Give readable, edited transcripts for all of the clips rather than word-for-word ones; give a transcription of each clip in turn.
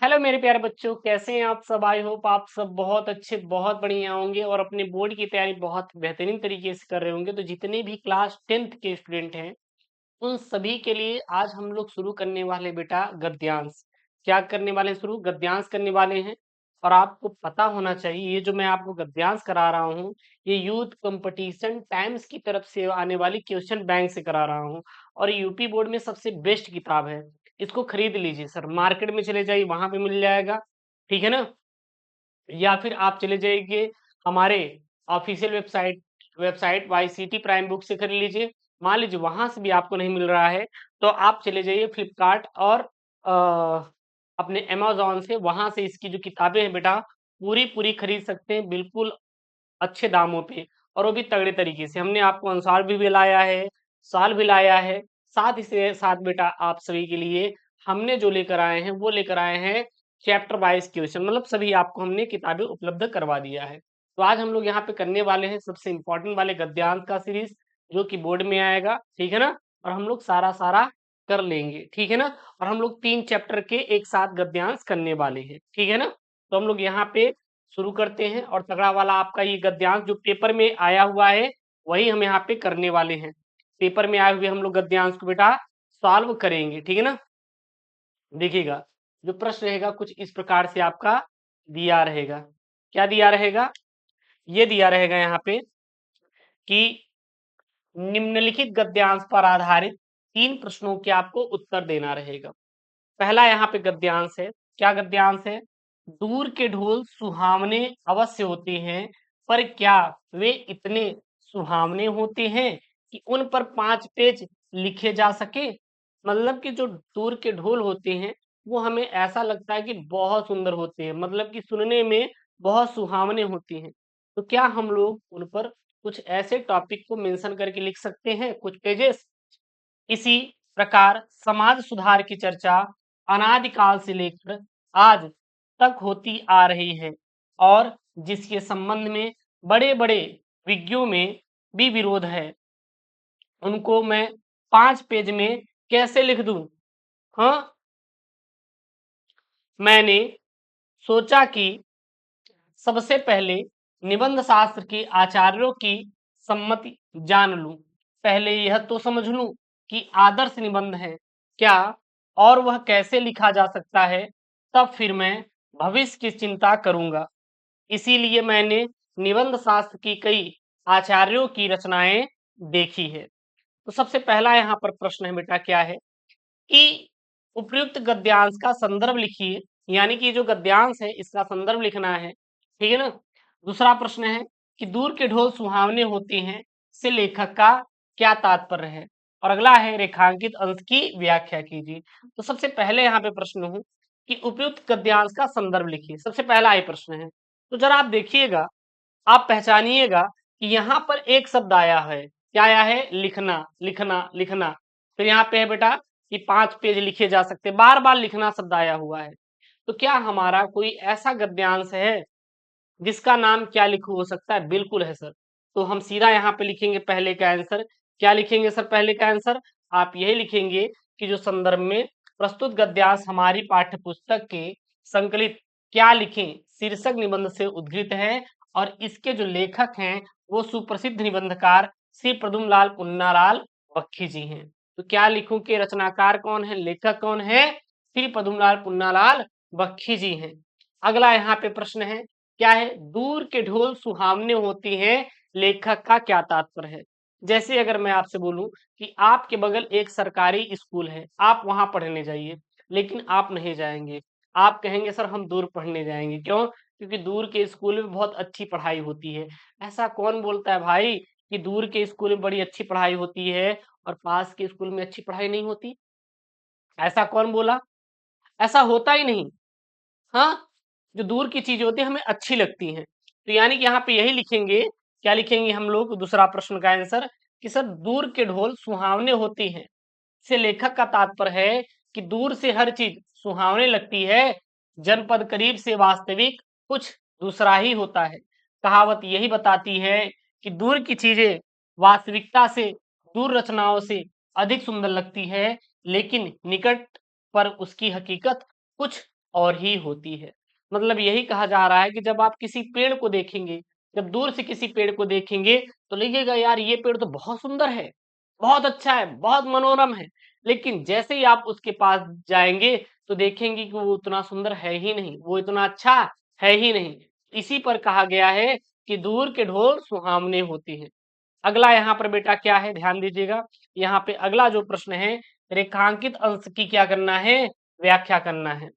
Hello मेरे प्यारे बच्चों, कैसे हैं आप सब। आई होप आप सब बहुत अच्छे बहुत बढ़िया होंगे और अपने बोर्ड की तैयारी बहुत बेहतरीन तरीके से कर रहे होंगे। तो जितने भी क्लास 10th के स्टूडेंट हैं उन सभी के लिए आज हम लोग शुरू करने वाले बेटा गद्यांश। क्या करने वाले हैं? शुरू गद्यांश करने वाले हैं। और आपको पता होना चाहिए ये जो मैं आपको गद्यांश करा रहा हूँ ये यूथ कंपटीशन टाइम्स की तरफ से आने वाली क्वेश्चन बैंक से करा रहा हूँ। और यूपी बोर्ड में सबसे बेस्ट किताब है। इसको खरीद लीजिए सर, मार्केट में चले जाइए वहां पे मिल जाएगा। ठीक है ना। या फिर आप चले जाइए हमारे official website YCT prime book से खरीद लीजिए। मान लीजिए वहां से भी आपको नहीं मिल रहा है तो आप चले जाइए फ्लिपकार्ट और अपने अमेजोन से, वहां से इसकी जो किताबें हैं बेटा पूरी पूरी खरीद सकते हैं बिल्कुल अच्छे दामों पे। और वो भी तगड़े तरीके से हमने आपको अनुसार भी लाया है, साल भी लाया है। साथ ही से साथ बेटा आप सभी के लिए हमने जो लेकर आए हैं वो लेकर आए हैं चैप्टर वाइज क्वेश्चन, मतलब सभी आपको हमने किताबें उपलब्ध करवा दिया है। तो आज हम लोग यहाँ पे करने वाले हैं सबसे इंपॉर्टेंट वाले गद्यांश का सीरीज जो कि बोर्ड में आएगा। ठीक है ना। और हम लोग सारा सारा कर लेंगे। ठीक है ना। और हम लोग 3 चैप्टर के एक साथ गद्यांश करने वाले हैं। ठीक है ना। तो हम लोग यहाँ पे शुरू करते हैं और तगड़ा वाला आपका ये गद्यांश जो पेपर में आया हुआ है वही हम यहाँ पे करने वाले हैं। पेपर में आए हुए हम लोग गद्यांश को बेटा सॉल्व करेंगे। ठीक है ना। देखिएगा जो प्रश्न रहेगा कुछ इस प्रकार से आपका दिया रहेगा। क्या दिया रहेगा? ये दिया रहेगा यहाँ पे कि निम्नलिखित गद्यांश पर आधारित 3 प्रश्नों के आपको उत्तर देना रहेगा। पहला यहाँ पे गद्यांश है। क्या गद्यांश है? दूर के ढोल सुहावने अवश्य होते हैं, पर क्या वे इतने सुहावने होते हैं कि उन पर 5 पेज लिखे जा सके। मतलब कि जो दूर के ढोल होते हैं वो हमें ऐसा लगता है कि बहुत सुंदर होते हैं, मतलब कि सुनने में बहुत सुहावने होते हैं। तो क्या हम लोग उन पर कुछ ऐसे टॉपिक को मेंशन करके लिख सकते हैं कुछ पेजेस। इसी प्रकार समाज सुधार की चर्चा अनादिकाल से लेकर आज तक होती आ रही है और जिसके संबंध में बड़े बड़े विज्ञों में भी विरोध है, उनको मैं 5 पेज में कैसे लिख दूं। हाँ, मैंने सोचा कि सबसे पहले निबंध शास्त्र के आचार्यों की सम्मति जान लूं। पहले यह तो समझ लूं कि आदर्श निबंध है क्या और वह कैसे लिखा जा सकता है, तब फिर मैं भविष्य की चिंता करूंगा। इसीलिए मैंने निबंध शास्त्र की कई आचार्यों की रचनाएं देखी है। तो सबसे पहला यहाँ पर प्रश्न है बेटा क्या है कि उपयुक्त गद्यांश का संदर्भ लिखिए, यानी कि जो गद्यांश है इसका संदर्भ लिखना है। ठीक है ना। दूसरा प्रश्न है कि दूर के ढोल सुहावने होते हैं से लेखक का क्या तात्पर्य है। और अगला है रेखांकित अंश की व्याख्या कीजिए। तो सबसे पहले यहाँ पे प्रश्न हूं कि उपयुक्त गद्यांश का संदर्भ लिखिए, सबसे पहला ये प्रश्न है। तो जरा आप देखिएगा, आप पहचानिएगा कि यहाँ पर एक शब्द आया है। क्या आया है? लिखना लिखना लिखना। फिर यहाँ पे है बेटा कि 5 पेज लिखे जा सकते, बार बार लिखना शब्द आया हुआ है। तो क्या हमारा कोई ऐसा गद्यांश है जिसका नाम क्या लिखू हो सकता है? बिल्कुल है सर। तो हम सीधा यहाँ पे लिखेंगे पहले का आंसर। क्या लिखेंगे सर पहले का आंसर? आप यही लिखेंगे कि जो संदर्भ में प्रस्तुत गद्यांश हमारी पाठ्य पुस्तक के संकलित क्या लिखें शीर्षक निबंध से उद्धृत है और इसके जो लेखक हैं वो सुप्रसिद्ध निबंधकार श्री प्रदुमलाल पुन्नालाल बख्शी जी हैं। तो क्या लिखूं के रचनाकार कौन है, लेखक कौन है? श्री प्रदुमलाल पुन्नालाल बख्शी जी हैं। अगला यहाँ पे प्रश्न है क्या है? दूर के ढोल सुहावने होती हैं, लेखक का क्या तात्पर्य है। जैसे अगर मैं आपसे बोलूं कि आपके बगल एक सरकारी स्कूल है, आप वहां पढ़ने जाइए, लेकिन आप नहीं जाएंगे। आप कहेंगे सर हम दूर पढ़ने जाएंगे, क्यों? क्योंकि दूर के स्कूल में बहुत अच्छी पढ़ाई होती है। ऐसा कौन बोलता है भाई कि दूर के स्कूल में बड़ी अच्छी पढ़ाई होती है और पास के स्कूल में अच्छी पढ़ाई नहीं होती? ऐसा कौन बोला? ऐसा होता ही नहीं। हाँ, जो दूर की चीजें होती है हमें अच्छी लगती हैं। तो यानी कि यहाँ पे यही लिखेंगे, क्या लिखेंगे हम लोग दूसरा प्रश्न का आंसर कि सर दूर के ढोल सुहावने होते हैं से लेखक का तात्पर्य है कि दूर से हर चीज सुहावने लगती है, जनपद करीब से वास्तविक कुछ दूसरा ही होता है। कहावत यही बताती है कि दूर की चीजें वास्तविकता से, दूर रचनाओं से अधिक सुंदर लगती है, लेकिन निकट पर उसकी हकीकत कुछ और ही होती है। मतलब यही कहा जा रहा है कि जब आप किसी पेड़ को देखेंगे, जब दूर से किसी पेड़ को देखेंगे तो लगेगा यार ये पेड़ तो बहुत सुंदर है, बहुत अच्छा है, बहुत मनोरम है। लेकिन जैसे ही आप उसके पास जाएंगे तो देखेंगे कि वो उतना सुंदर है ही नहीं, वो इतना अच्छा है ही नहीं। इसी पर कहा गया है कि दूर के ढोल सुहावने होते हैं। अगला यहाँ पर बेटा क्या है, ध्यान दीजिएगा। यहाँ पे अगला जो प्रश्न है, रेखांकित अंश की क्या करना है, व्याख्या करना है।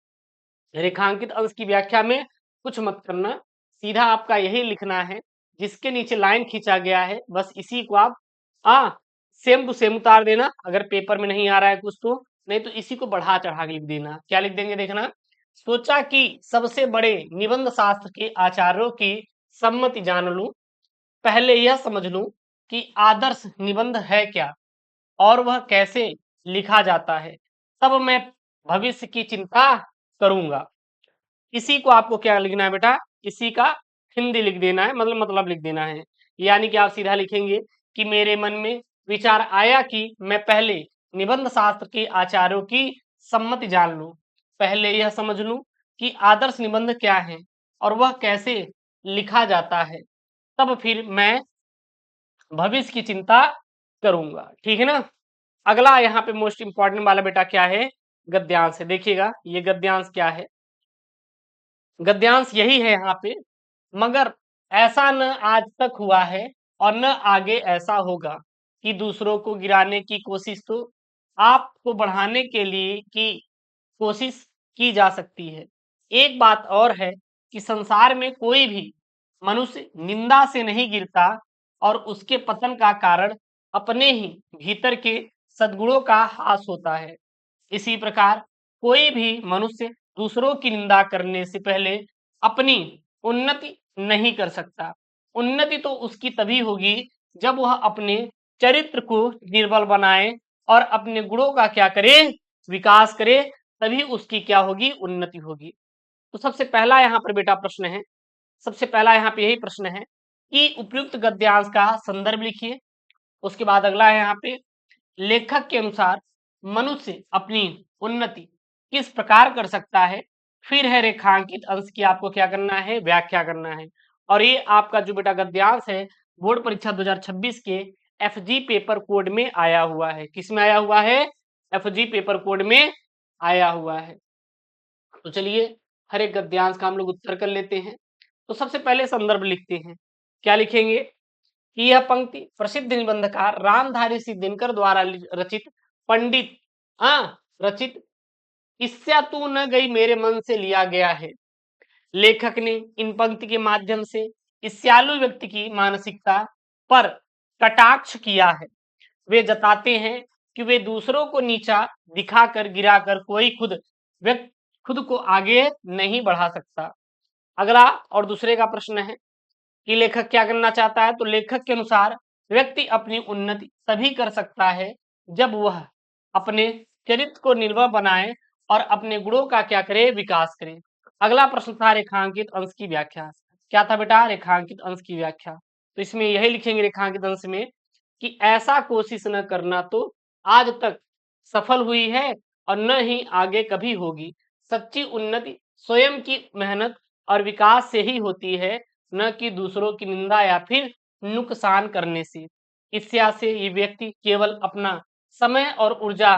रेखांकित अंश की व्याख्या में कुछ मत करना, सीधा आपका यही लिखना है, जिसके नीचे लाइन खींचा गया है बस इसी को आप आ सेम टू सेम उतार देना, अगर पेपर में नहीं आ रहा है कुछ तो, नहीं तो इसी को बढ़ा चढ़ा के लिख देना। क्या लिख देंगे देखना, सोचा कि सबसे बड़े निबंध शास्त्र के आचार्यों की सम्मति जान लूं, पहले यह समझ लूं कि आदर्श निबंध है क्या और वह कैसे लिखा जाता है, तब मैं भविष्य की चिंता करूंगा। इसी को आपको क्या लिखना है बेटा, इसी का हिंदी लिख देना है, मतलब लिख देना है। यानी कि आप सीधा लिखेंगे कि मेरे मन में विचार आया कि मैं पहले निबंध शास्त्र के आचार्यों की सम्मति जान लूं, पहले यह समझ लूं कि आदर्श निबंध क्या है और वह कैसे लिखा जाता है, तब फिर मैं भविष्य की चिंता करूंगा। ठीक है ना। अगला यहाँ पे मोस्ट इंपॉर्टेंट वाला बेटा क्या है, गद्यांश है। देखिएगा ये गद्यांश क्या है, गद्यांश यही है यहाँ पे, मगर ऐसा न आज तक हुआ है और न आगे ऐसा होगा कि दूसरों को गिराने की कोशिश तो आपको बढ़ाने के लिए की कोशिश की जा सकती है। एक बात और है कि संसार में कोई भी मनुष्य निंदा से नहीं गिरता और उसके पतन का कारण अपने ही भीतर के सद्गुणों का हास होता है। इसी प्रकार कोई भी मनुष्य दूसरों की निंदा करने से पहले अपनी उन्नति नहीं कर सकता। उन्नति तो उसकी तभी होगी जब वह अपने चरित्र को निर्बल बनाए और अपने गुणों का क्या करे, विकास करे, तभी उसकी क्या होगी, उन्नति होगी। तो सबसे पहला यहाँ पर बेटा प्रश्न है, सबसे पहला यहाँ पे यही प्रश्न है कि उपयुक्त गद्यांश का संदर्भ लिखिए। उसके बाद अगला है यहाँ पे, लेखक के अनुसार मनुष्य अपनी उन्नति किस प्रकार कर सकता है। फिर है रेखांकित अंश की आपको क्या करना है, व्याख्या करना है। और ये आपका जो बेटा गद्यांश है बोर्ड परीक्षा 2026 के एफजी पेपर कोड में आया हुआ है। किस में आया हुआ है, एफजी पेपर कोड में आया हुआ है। तो चलिए हर एक गद्यांश का हम लोग उत्तर कर लेते हैं। तो सबसे पहले संदर्भ लिखते हैं। क्या लिखेंगे कि यह पंक्ति प्रसिद्ध निबंधकार रामधारी सिंह दिनकर द्वारा रचित पंडित रचित ईर्ष्या तू न गई मेरे मन से लिया गया है। लेखक ने इन पंक्ति के माध्यम से ईर्ष्यालु व्यक्ति की मानसिकता पर कटाक्ष किया है। वे जताते हैं कि वे दूसरों को नीचा दिखाकर गिराकर कोई व्यक्ति खुद को आगे नहीं बढ़ा सकता। अगला और दूसरे का प्रश्न है कि लेखक क्या करना चाहता है। तो लेखक के अनुसार व्यक्ति अपनी उन्नति तभी कर सकता है जब वह अपने चरित्र को निर्भर बनाए और अपने गुणों का क्या करे, विकास करे। अगला प्रश्न था रेखांकित अंश की व्याख्या। क्या था बेटा, रेखांकित अंश की व्याख्या। तो इसमें यही लिखेंगे रेखांकित अंश में कि ऐसा कोशिश न करना तो आज तक सफल हुई है और न ही आगे कभी होगी। सच्ची उन्नति स्वयं की मेहनत और विकास से ही होती है, न कि दूसरों की निंदा या फिर नुकसान करने से। ईर्ष्या से ये व्यक्ति केवल अपना समय और ऊर्जा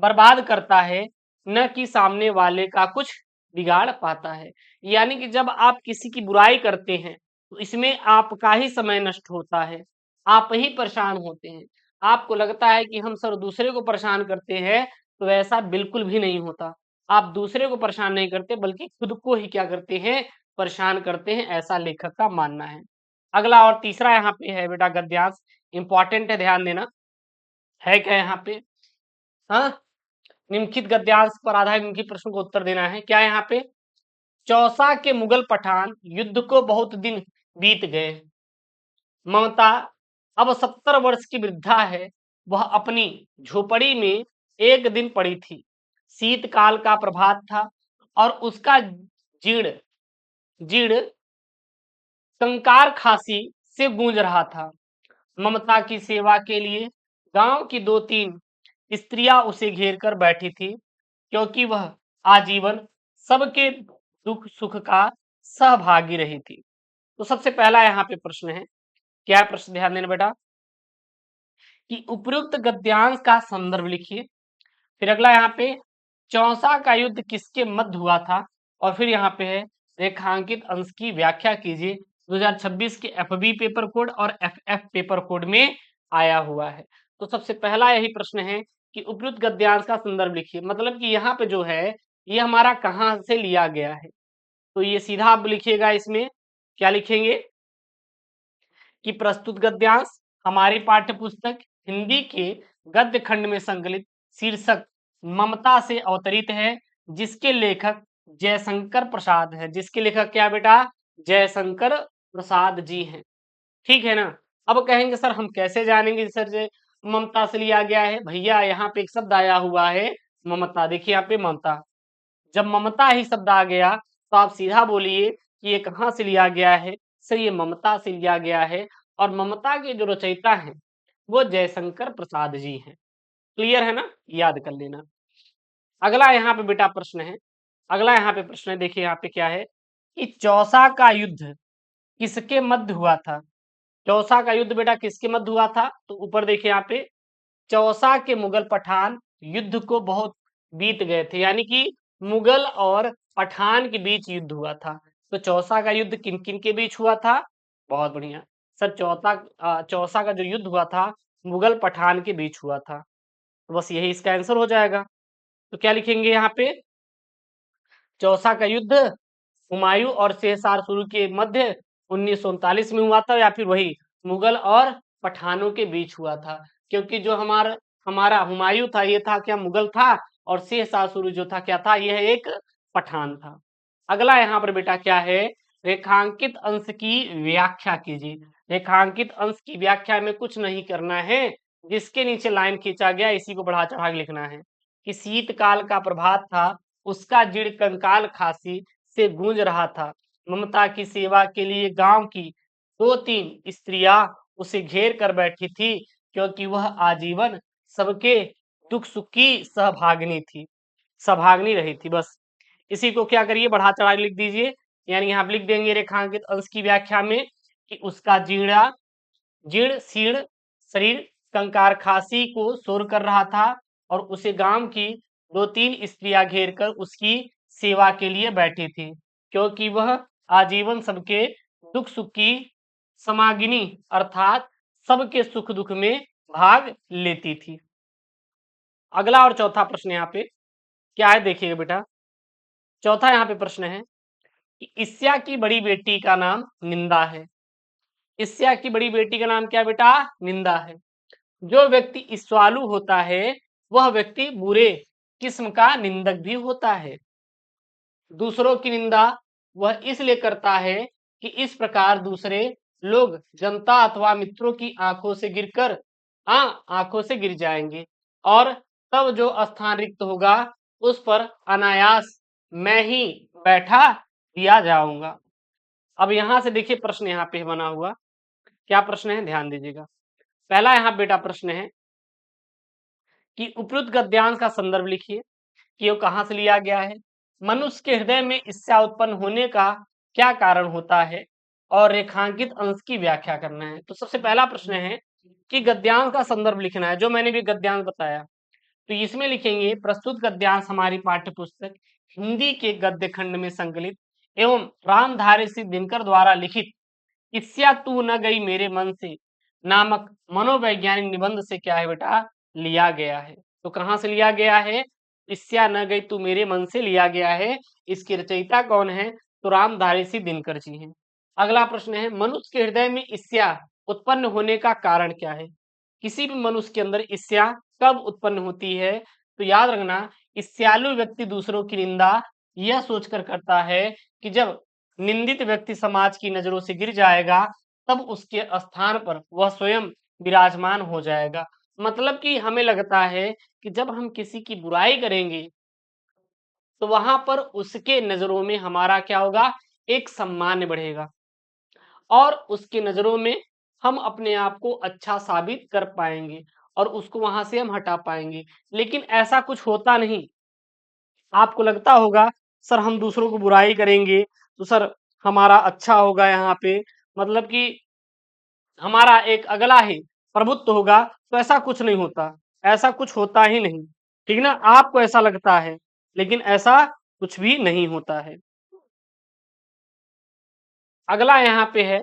बर्बाद करता है, न कि सामने वाले का कुछ बिगाड़ पाता है। यानी कि जब आप किसी की बुराई करते हैं तो इसमें आपका ही समय नष्ट होता है, आप ही परेशान होते हैं। आपको लगता है कि हम सर दूसरे को परेशान करते हैं, तो ऐसा बिल्कुल भी नहीं होता। आप दूसरे को परेशान नहीं करते बल्कि खुद को ही क्या करते हैं, परेशान करते हैं, ऐसा लेखक का मानना है। अगला और तीसरा यहाँ पे है बेटा गद्यांश, इंपॉर्टेंट है, ध्यान देना। है क्या यहाँ पे, हाँ, निम्नलिखित गद्यांश पर आधारित निम्नलिखित प्रश्न को उत्तर देना है। क्या यहाँ पे, चौसा के मुगल पठान युद्ध को बहुत दिन बीत गए। ममता अब 70 वर्ष की वृद्धा है। वह अपनी झोपड़ी में एक दिन पड़ी थी। शीतकाल का प्रभात था और उसका जीर्ण जीर्ण कंकार खांसी से गूंज रहा था। ममता की सेवा के लिए गांव की 2-3 स्त्रियां उसे घेर कर बैठी थी, क्योंकि वह आजीवन सबके दुख सुख का सहभागी रही थी। तो सबसे पहला यहाँ पे प्रश्न है, क्या है प्रश्न, ध्यान देना बेटा, कि उपयुक्त गद्यांश का संदर्भ लिखिए। फिर अगला यहाँ पे, चौसा का युद्ध किसके मध्य हुआ था, और फिर यहाँ पे है रेखांकित अंश की व्याख्या कीजिए। 2026 के एफबी पेपर कोड और एफएफ पेपर कोड में आया हुआ है। तो सबसे पहला यही प्रश्न है कि उपयुक्त गद्यांश का संदर्भ लिखिए, मतलब कि यहाँ पे जो है ये हमारा कहाँ से लिया गया है। तो ये सीधा आप लिखिएगा, इसमें क्या लिखेंगे कि प्रस्तुत गद्यांश हमारी पाठ्य पुस्तक हिंदी के गद्य खंड में संकलित शीर्षक ममता से अवतरित है, जिसके लेखक जयशंकर प्रसाद है। जिसके लेखक क्या बेटा, जयशंकर प्रसाद जी हैं। ठीक है ना। अब कहेंगे सर हम कैसे जानेंगे सर जे ममता से लिया गया है। भैया यहाँ पे एक शब्द आया हुआ है ममता, देखिए यहाँ पे ममता, जब ममता ही शब्द आ गया तो आप सीधा बोलिए कि ये कहाँ से लिया गया है। सर ये ममता से लिया गया है, और ममता के जो रचयिता हैं वो जयशंकर प्रसाद जी हैं। क्लियर है ना, याद कर लेना। अगला यहाँ पे बेटा प्रश्न है, अगला यहाँ पे प्रश्न है, देखिए यहाँ पे क्या है कि चौसा का युद्ध किसके मध्य हुआ था। चौसा का युद्ध बेटा किसके मध्य हुआ था, तो ऊपर देखिए यहाँ पे, चौसा के मुगल पठान युद्ध को बहुत बीत गए थे, यानी कि मुगल और पठान के बीच युद्ध हुआ था। तो चौसा का युद्ध किन किन के बीच हुआ था, बहुत बढ़िया सर, चौसा का जो युद्ध हुआ था मुगल पठान के बीच हुआ था। तो बस यही इसका आंसर हो जाएगा। तो क्या लिखेंगे यहाँ पे, चौसा का युद्ध हुमायूं और शेरशाह सूरी के मध्य 1939 में हुआ था, या फिर वही मुगल और पठानों के बीच हुआ था। क्योंकि जो हमारा हमारा हुमायूं था ये था क्या, मुगल था, और शेरशाह सूरी जो था क्या था, यह एक पठान था। अगला यहाँ पर बेटा क्या है, रेखांकित अंश की व्याख्या कीजिए। रेखांकित अंश की व्याख्या में कुछ नहीं करना है, जिसके नीचे लाइन खींचा गया इसी को बढ़ा चढ़ा के लिखना है कि शीतकाल का प्रभात था, उसका जीर्ण कंकाल खांसी से गूंज रहा था। ममता की सेवा के लिए गांव की 2-3 स्त्रियां उसे घेर कर बैठी थी, क्योंकि वह आजीवन सबके दुख सुख की सहभागिनी थी, सहभागिनी रही थी। बस इसी को क्या करिए, बढ़ा चढ़ा के लिख दीजिए। यानी यहाँ पे लिख देंगे रेखांकित अंश की व्याख्या में कि उसका जीर्ण शीर्ण शरीर कंकार खासी को शोर कर रहा था, और उसे गांव की 2-3 स्त्रियां घेर कर उसकी सेवा के लिए बैठी थी, क्योंकि वह आजीवन सबके दुख सुख की समागिनी अर्थात सबके सुख दुख में भाग लेती थी। अगला और चौथा प्रश्न यहाँ पे क्या है, देखिएगा बेटा। चौथा यहाँ पे प्रश्न है कि ईस्या की बड़ी बेटी का नाम निंदा है। ईस्या की बड़ी बेटी का नाम क्या बेटा, निंदा है। जो व्यक्ति ईर्ष्यालु होता है वह व्यक्ति बुरे किस्म का निंदक भी होता है। दूसरों की निंदा वह इसलिए करता है कि इस प्रकार दूसरे लोग जनता अथवा मित्रों की आंखों से गिरकर आंखों से गिर जाएंगे, और तब जो स्थान रिक्त होगा उस पर अनायास मैं ही बैठा दिया जाऊंगा। अब यहां से देखिए प्रश्न यहाँ पे बना हुआ, क्या प्रश्न है, ध्यान दीजिएगा। पहला यहाँ बेटा प्रश्न है कि उपयुक्त गद्यांश का संदर्भ लिखिए कि वो कहाँ से लिया गया है, मनुष्य के हृदय में ईर्ष्या उत्पन्न होने का क्या कारण होता है, और रेखांकित अंश की व्याख्या करना है। तो सबसे पहला प्रश्न है कि गद्यांश का संदर्भ लिखना है, जो मैंने भी गद्यांश बताया। तो इसमें लिखेंगे प्रस्तुत गद्यांश हमारी पाठ्य पुस्तक हिंदी के गद्य खंड में संकलित एवं रामधारी सिंह दिनकर द्वारा लिखित ईर्ष्या तू न गई मेरे मन से नामक मनोवैज्ञानिक निबंध से क्या है बेटा, लिया गया है। तो कहाँ से लिया गया है, ईर्ष्या न गई तू मेरे मन से लिया गया है। इसके रचयिता कौन है, तो रामधारी सिंह दिनकर जी हैं। अगला प्रश्न है, मनुष्य के हृदय में ईर्ष्या उत्पन्न होने का कारण क्या है। किसी भी मनुष्य के अंदर ईर्ष्या कब उत्पन्न होती है, तो याद रखना, ईर्ष्यालु व्यक्ति दूसरों की निंदा यह सोचकर करता है कि जब निंदित व्यक्ति समाज की नजरों से गिर जाएगा तब उसके स्थान पर वह स्वयं विराजमान हो जाएगा। मतलब कि हमें लगता है कि जब हम किसी की बुराई करेंगे तो वहां पर उसके नजरों में हमारा क्या होगा, एक सम्मान बढ़ेगा, और उसकी नजरों में हम अपने आप को अच्छा साबित कर पाएंगे, और उसको वहां से हम हटा पाएंगे। लेकिन ऐसा कुछ होता नहीं। आपको लगता होगा सर हम दूसरों को बुराई करेंगे तो सर हमारा अच्छा होगा यहाँ पे, मतलब कि हमारा एक अगला ही प्रभुत्व होगा, तो ऐसा कुछ नहीं होता, ऐसा कुछ होता ही नहीं। ठीक ना, आपको ऐसा लगता है लेकिन ऐसा कुछ भी नहीं होता है। अगला यहाँ पे है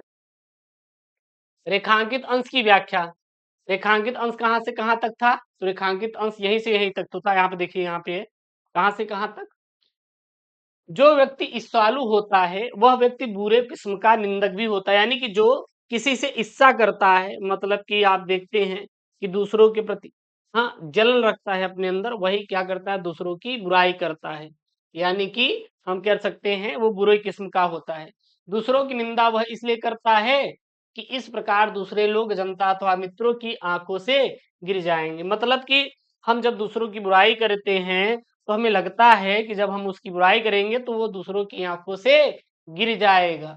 रेखांकित अंश की व्याख्या। रेखांकित अंश कहां से कहां तक था? तो रेखांकित अंश यहीं से यहीं तक तो था। यहाँ पे देखिए, यहाँ पे कहां से कहां तक। जो व्यक्ति ईर्ष्यालु होता है वह व्यक्ति बुरे किस्म का निंदक भी होता है, यानी कि जो किसी से ईर्ष्या करता है, मतलब कि आप देखते हैं कि दूसरों के प्रति हाँ जलन रखता है अपने अंदर, वही क्या करता है, दूसरों की बुराई करता है, यानी कि हम कह सकते हैं वो बुरे किस्म का होता है। दूसरों की निंदा वह इसलिए करता है कि इस प्रकार दूसरे लोग जनता अथवा मित्रों की आंखों से गिर जाएंगे। मतलब कि हम जब दूसरों की बुराई करते हैं तो हमें लगता है कि जब हम उसकी बुराई करेंगे तो वो दूसरों की आंखों से गिर जाएगा,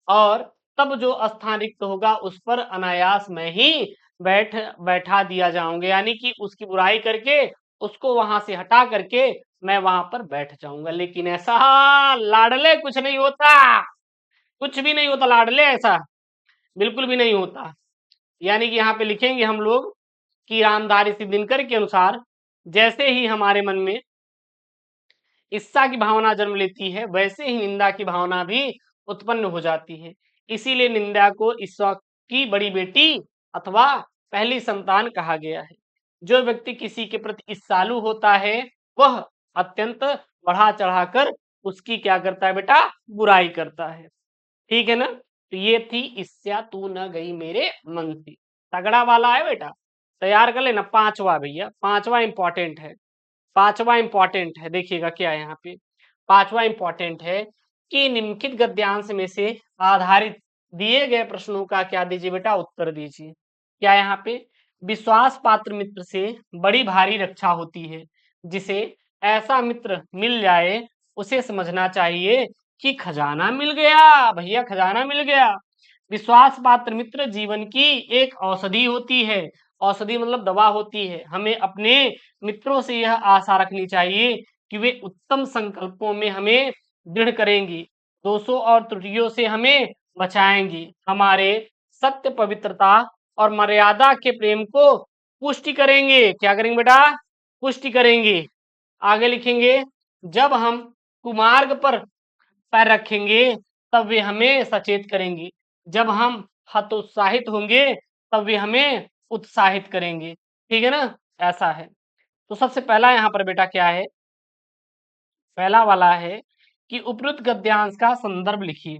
और तब जो स्थान रिक्त होगा उस पर अनायास में ही बैठा दिया जाऊंगा, यानी कि उसकी बुराई करके उसको वहां से हटा करके मैं वहां पर बैठ जाऊंगा। लेकिन ऐसा लाडले कुछ नहीं होता, कुछ भी नहीं होता लाडले, ऐसा बिल्कुल भी नहीं होता। यानी कि यहाँ पे लिखेंगे हम लोग कि रामधारी सिंह दिनकर के अनुसार जैसे ही हमारे मन में ईर्ष्या की भावना जन्म लेती है वैसे ही निंदा की भावना भी उत्पन्न हो जाती है। इसीलिए निंदा को ईर्ष्या की बड़ी बेटी अथवा पहली संतान कहा गया है। जो व्यक्ति किसी के प्रति ईर्ष्यालु होता है वह अत्यंत बढ़ा चढ़ाकर उसकी क्या करता है बेटा, बुराई करता है। ठीक है ना, तो ये थी ईर्ष्या तू न गई मेरे मन से। तगड़ा वाला है बेटा, तैयार कर लेना। पांचवा भैया, पांचवा इंपॉर्टेंट है, पांचवा इंपॉर्टेंट है, देखिएगा क्या है यहाँ पे। पांचवा इंपॉर्टेंट है कि निम्नलिखित गद्यांश में से आधारित दिए गए प्रश्नों का क्या दीजिए बेटा, उत्तर दीजिए। क्या यहाँ पे, विश्वास पात्र मित्र से बड़ी भारी रक्षा होती है, जिसे ऐसा मित्र मिल जाए उसे समझना चाहिए कि खजाना मिल गया भैया, खजाना मिल गया। विश्वास पात्र मित्र जीवन की एक औषधि होती है, औषधि मतलब दवा होती है। हमें अपने मित्रों से यह आशा रखनी चाहिए कि वे उत्तम संकल्पों में हमें दृढ़ करेंगी, दोषों और त्रुटियों से हमें बचाएंगी, हमारे सत्य पवित्रता और मर्यादा के प्रेम को पुष्टि करेंगे। क्या करेंगे बेटा, पुष्टि करेंगे। आगे लिखेंगे, जब हम कुमार्ग पर पैर रखेंगे तब वे हमें सचेत करेंगे, जब हम हतोत्साहित होंगे तब वे हमें उत्साहित करेंगे। ठीक है ना, ऐसा है। तो सबसे पहला यहाँ पर बेटा क्या है, पहला वाला है कि उपयुक्त गद्यांश का संदर्भ लिखिए।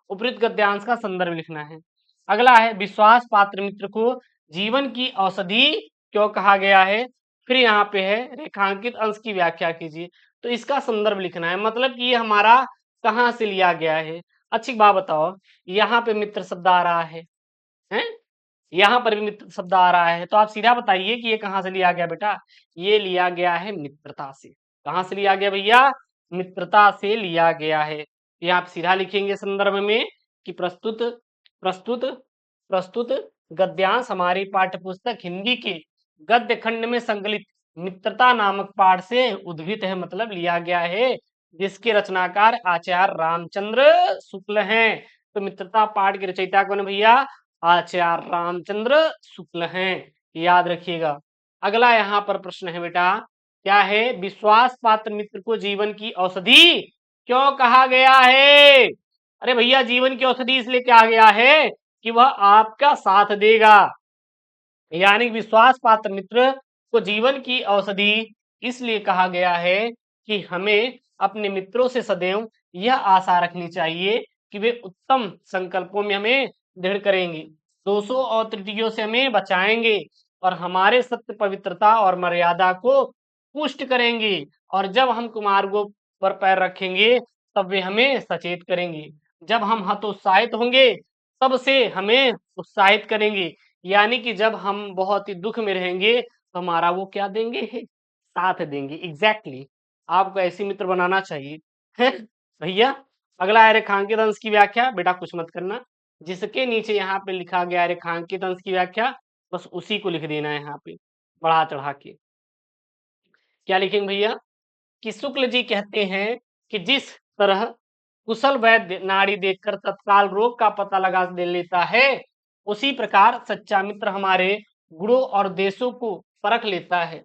उपयुक्त गद्यांश का संदर्भ लिखना है। अगला है विश्वास पात्र मित्र को जीवन की औषधि क्यों कहा गया है। फिर यहाँ पे है रेखांकित अंश की व्याख्या कीजिए। तो इसका संदर्भ लिखना है, मतलब कि ये हमारा कहाँ से लिया गया है। अच्छी बात बताओ, यहाँ पे मित्र शब्द आ रहा है, यहाँ पर भी मित्र शब्द आ रहा है, तो आप सीधा बताइए कि ये कहाँ से लिया गया बेटा। ये लिया गया है मित्रता से। कहाँ से लिया गया भैया, मित्रता से लिया गया है। ये आप सीधा लिखेंगे संदर्भ में कि प्रस्तुत प्रस्तुत प्रस्तुत गद्यांश हमारी पाठ्य पुस्तक हिंदी के गद्य खंड में संकलित मित्रता नामक पाठ से उद्भित है, मतलब लिया गया है, जिसके रचनाकार आचार्य रामचंद्र शुक्ल हैं। तो मित्रता पाठ के रचयिता कौन है भैया, आचार्य रामचंद्र शुक्ल हैं, याद रखिएगा। अगला यहाँ पर प्रश्न है बेटा, क्या है, विश्वास पात्र मित्र को जीवन की औषधि क्यों कहा गया है। अरे भैया, जीवन की औषधि इसलिए कहा गया है कि वह आपका साथ देगा, यानी विश्वास पात्र मित्र को जीवन की औषधि इसलिए कहा गया है कि हमें अपने मित्रों से सदैव यह आशा रखनी चाहिए कि वे उत्तम संकल्पों में हमें दृढ़ करेंगे, दोषों और त्रुटियों से हमें बचाएंगे और हमारे सत्य पवित्रता और मर्यादा को पुष्ट करेंगे, और जब हम कुमार्गों पर पैर रखेंगे तब वे हमें सचेत करेंगे, जब हम हतोत्साहित होंगे तब से हमें उत्साहित करेंगे, यानी कि जब हम बहुत ही दुख में रहेंगे तो हमारा वो क्या देंगे, साथ देंगे। एग्जैक्टली आपको ऐसे मित्र बनाना चाहिए है भैया। अगला है रेखांकित अंश की व्याख्या। बेटा कुछ मत करना, जिसके नीचे यहाँ पे लिखा गया है रेखांकित अंश की व्याख्या, बस उसी को लिख देना है यहाँ पे बढ़ा चढ़ा के। क्या लिखेंगे भैया कि शुक्ल जी कहते हैं कि जिस तरह कुशल वैद्य नाड़ी देखकर तत्काल रोग का पता लगा दे लेता है, उसी प्रकार सच्चा मित्र हमारे गुणों और देशों को परख लेता है।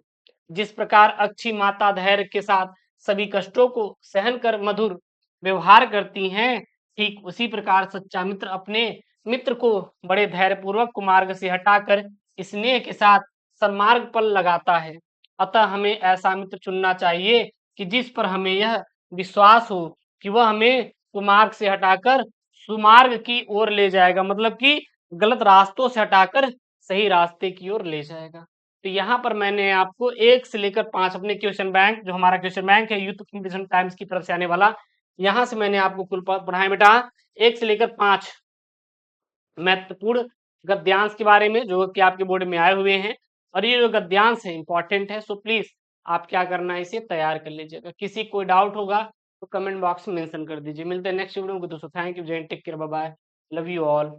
जिस प्रकार अच्छी माता धैर्य के साथ सभी कष्टों को सहन कर मधुर व्यवहार करती हैं, ठीक उसी प्रकार सच्चा मित्र अपने मित्र को बड़े धैर्यपूर्वक कुमार्ग से हटाकर स्नेह के साथ सन्मार्ग पर लगाता है। अतः हमें ऐसा मित्र चुनना चाहिए कि जिस पर हमें यह विश्वास हो कि वह हमें कुमार्ग से हटाकर सुमार्ग की ओर ले जाएगा, मतलब कि गलत रास्तों से हटाकर सही रास्ते की ओर ले जाएगा। तो यहाँ पर मैंने आपको 1 से लेकर 5 अपने क्वेश्चन बैंक, जो हमारा क्वेश्चन बैंक है यूथ कंपटीशन टाइम्स की तरफ से आने वाला, यहाँ से मैंने आपको कुल पढ़ाए बेटा 1 से लेकर 5 महत्वपूर्ण गद्यांश के बारे में, जो कि आपके बोर्ड में आए हुए हैं। और ये जो गद्यांश है इंपॉर्टेंट है, सो प्लीज आप क्या करना है, इसे तैयार कर लीजिएगा। किसी कोई डाउट होगा तो कमेंट बॉक्स में मेंशन कर दीजिए। मिलते हैं नेक्स्ट वीडियो में दोस्तों। थैंक यू, जय हिंद, take care, bye bye, love you all.